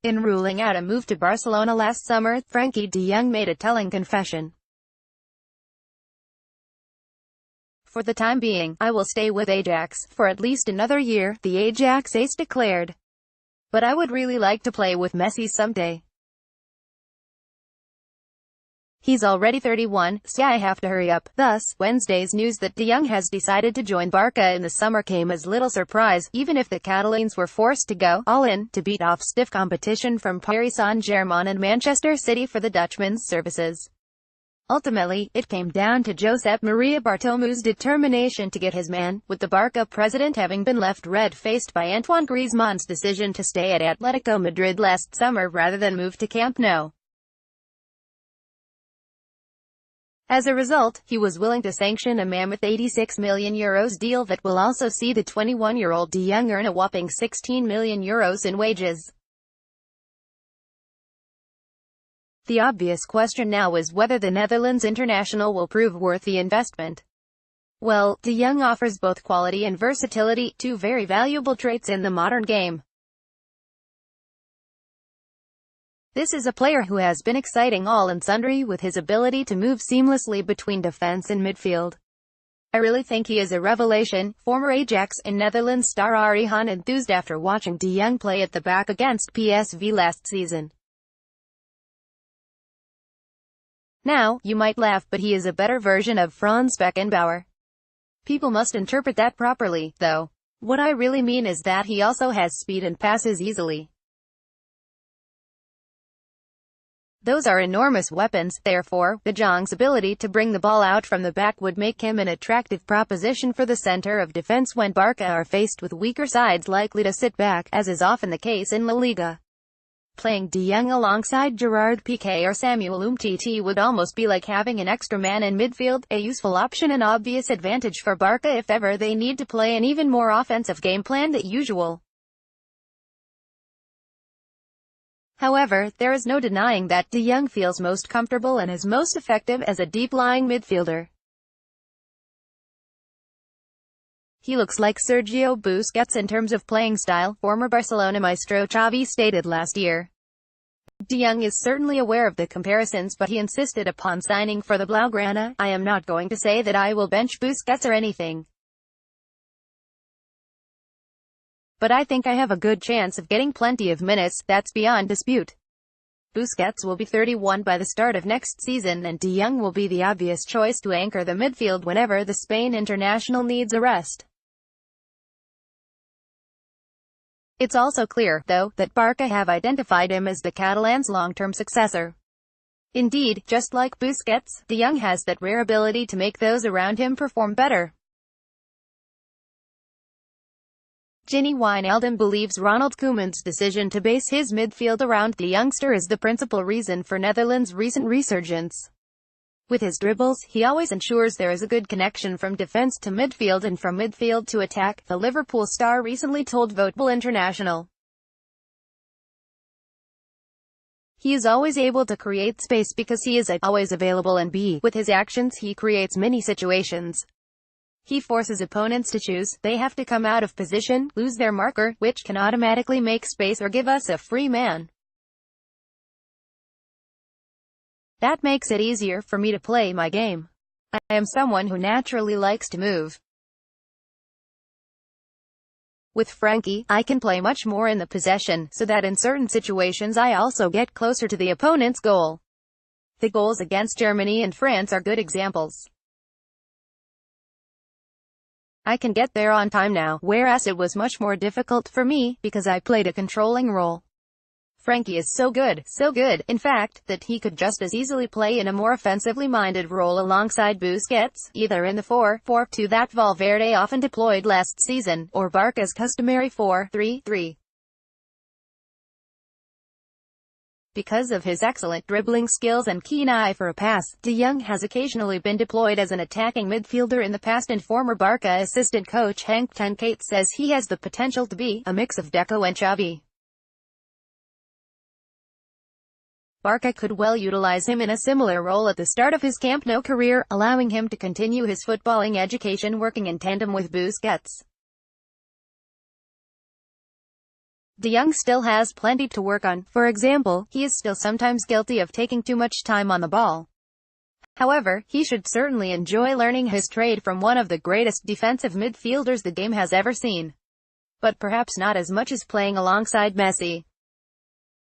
In ruling out a move to Barcelona last summer, Frenkie de Jong made a telling confession. "For the time being, I will stay with Ajax for at least another year," the Ajax ace declared. "But I would really like to play with Messi someday. He's already 31, so I have to hurry up." Thus, Wednesday's news that de Jong has decided to join Barca in the summer came as little surprise, even if the Catalans were forced to go all-in to beat off stiff competition from Paris Saint-Germain and Manchester City for the Dutchman's services. Ultimately, it came down to Josep Maria Bartomeu's determination to get his man, with the Barca president having been left red-faced by Antoine Griezmann's decision to stay at Atletico Madrid last summer rather than move to Camp Nou. As a result, he was willing to sanction a mammoth €86 million deal that will also see the 21-year-old de Jong earn a whopping €16 million in wages. The obvious question now is whether the Netherlands international will prove worth the investment. Well, de Jong offers both quality and versatility, two very valuable traits in the modern game. This is a player who has been exciting all and sundry with his ability to move seamlessly between defense and midfield. I really think he is a revelation, former Ajax and Netherlands star Arihan enthused after watching de Jong play at the back against PSV last season. Now, you might laugh, but he is a better version of Franz Beckenbauer. People must interpret that properly, though. What I really mean is that he also has speed and passes easily. Those are enormous weapons, therefore, de Jong's ability to bring the ball out from the back would make him an attractive proposition for the center of defense when Barca are faced with weaker sides likely to sit back, as is often the case in La Liga. Playing de Jong alongside Gerard Piqué or Samuel Umtiti would almost be like having an extra man in midfield, a useful option and obvious advantage for Barca if ever they need to play an even more offensive game plan than usual. However, there is no denying that de Jong feels most comfortable and is most effective as a deep-lying midfielder. He looks like Sergio Busquets in terms of playing style, former Barcelona maestro Xavi stated last year. De Jong is certainly aware of the comparisons, but he insisted upon signing for the Blaugrana. "I am not going to say that I will bench Busquets or anything, but I think I have a good chance of getting plenty of minutes, that's beyond dispute." Busquets will be 31 by the start of next season, and de Jong will be the obvious choice to anchor the midfield whenever the Spain international needs a rest. It's also clear, though, that Barca have identified him as the Catalans' long-term successor. Indeed, just like Busquets, de Jong has that rare ability to make those around him perform better. Gini Wijnaldum believes Ronald Koeman's decision to base his midfield around the youngster is the principal reason for Netherlands' recent resurgence. With his dribbles, he always ensures there is a good connection from defense to midfield and from midfield to attack, the Liverpool star recently told Voetbal International. He is always able to create space because he is always available, and with his actions he creates many situations. He forces opponents to choose. They have to come out of position, lose their marker, which can automatically make space or give us a free man. That makes it easier for me to play my game. I am someone who naturally likes to move. With Frenkie, I can play much more in the possession, so that in certain situations I also get closer to the opponent's goal. The goals against Germany and France are good examples. I can get there on time now, whereas it was much more difficult for me, because I played a controlling role. Frenkie is so good, in fact, that he could just as easily play in a more offensively minded role alongside Busquets, either in the 4-4-2 that Valverde often deployed last season, or Barca's customary 4-3-3. Because of his excellent dribbling skills and keen eye for a pass, de Jong has occasionally been deployed as an attacking midfielder in the past, and former Barca assistant coach Henk ten Cate says he has the potential to be a mix of Deco and Xavi. Barca could well utilize him in a similar role at the start of his Camp Nou career, allowing him to continue his footballing education working in tandem with Busquets. De Jong still has plenty to work on. For example, he is still sometimes guilty of taking too much time on the ball. However, he should certainly enjoy learning his trade from one of the greatest defensive midfielders the game has ever seen. But perhaps not as much as playing alongside Messi.